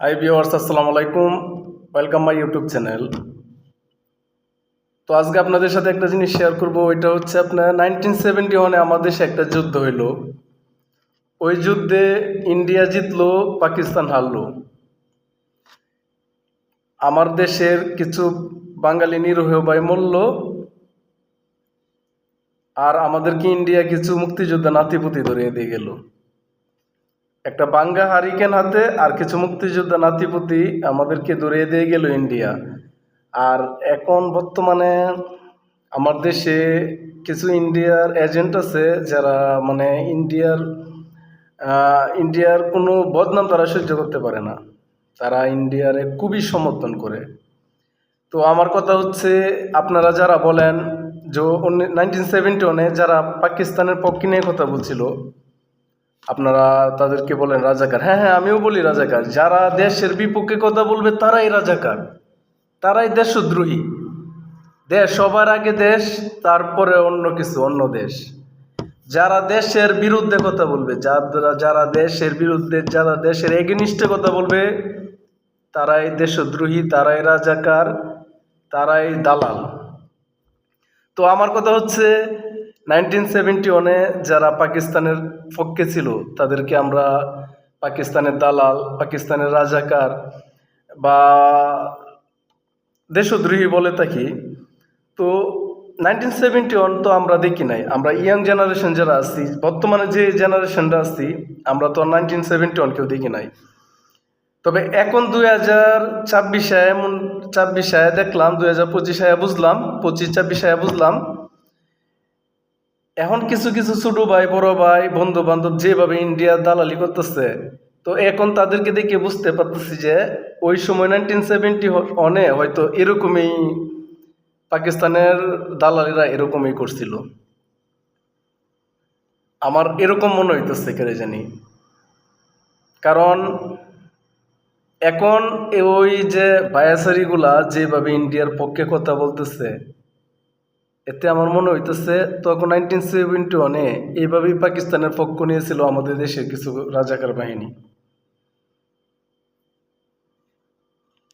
Hi viewers, আসসালামু আলাইকুম। Welcome my YouTube channel. তো আজকে আপনাদের সাথে একটা জিনিস শেয়ার করব। ওইটা হচ্ছে আপনার 1971-এ আমাদের দেশে একটা যুদ্ধ হইল। ওই যুদ্ধে ইন্ডিয়া জিতলো, পাকিস্তান হারলো। আমার দেশের কিছু বাঙালি নিরীহ ভাই মরল, আর আমাদেরকে ইন্ডিয়া কিছু মুক্তিযোদ্ধা নাতিপুতি ধরিয়ে দিয়ে গেল। একটা বাঙ্গা হারিকেন হাতে আর কিছু মুক্তিযোদ্ধা নাতিপুতি আমাদেরকে ধরিয়ে দিয়ে গেল ইন্ডিয়া। আর এখন বর্তমানে আমার দেশে কিছু ইন্ডিয়ার এজেন্ট আছে, যারা মানে ইন্ডিয়ার কোনো বদনাম তারা সহ্য করতে পারে না। তারা ইন্ডিয়ারে খুবই সমর্থন করে। তো আমার কথা হচ্ছে, আপনারা যারা বলেন যে 1971-এ যারা পাকিস্তানের পক্ষে নিয়ে কথা বলছিল, আপনারা তাদেরকে বলেন রাজাকার। হ্যাঁ হ্যাঁ, আমিও বলি রাজাকার। যারা দেশের বিপক্ষে কথা বলবে তারাই রাজাকার, তারাই দেশদ্রোহী। দেশ সবার আগে, দেশ তারপরে অন্য কিছু, অন্য দেশ। যারা দেশের বিরুদ্ধে কথা বলবে, যারা দেশের বিরুদ্ধে, যারা দেশের এগেনিস্টে কথা বলবে, তারাই দেশদ্রোহী, তারাই রাজাকার, তারাই দালাল। তো আমার কথা হচ্ছে, 1971-এ যারা পাকিস্তানের পক্ষে ছিল তাদেরকে আমরা পাকিস্তানের দালাল, পাকিস্তানের রাজাকার বা দেশদ্রোহী বলে থাকি। তো 1971 তো আমরা দেখি নাই। আমরা ইয়াং জেনারেশন যারা আছি, বর্তমানে যে জেনারেশনটা আছি, আমরা তো 1971 কেউ দেখি নাই। তবে এখন 2026 এমন 26 দেখলাম, 2025 বুঝলাম, 25-26 বুঝলাম, এখন কিছু কিছু ছোট ভাই, বড় ভাই, বন্ধু বান্ধব যেভাবে ইন্ডিয়া দালালি করতেছে, তো এখন তাদেরকে দেখে বুঝতে পারতেছি যে ওই সময় 1971-এ হয়তো এরকমই পাকিস্তানের দালালিরা এরকমই করছিল। আমার এরকম মনে হইতেছে, কেন জানি। কারণ এখন ওই যে বায়াসারিগুলা যেভাবে ইন্ডিয়ার পক্ষে কথা বলতেছে, এতে আমার মনে হইতেছে তখন 1971-এ এইভাবেই পাকিস্তানের পক্ষ নিয়েছিল আমাদের দেশের কিছু রাজাকার বাহিনী।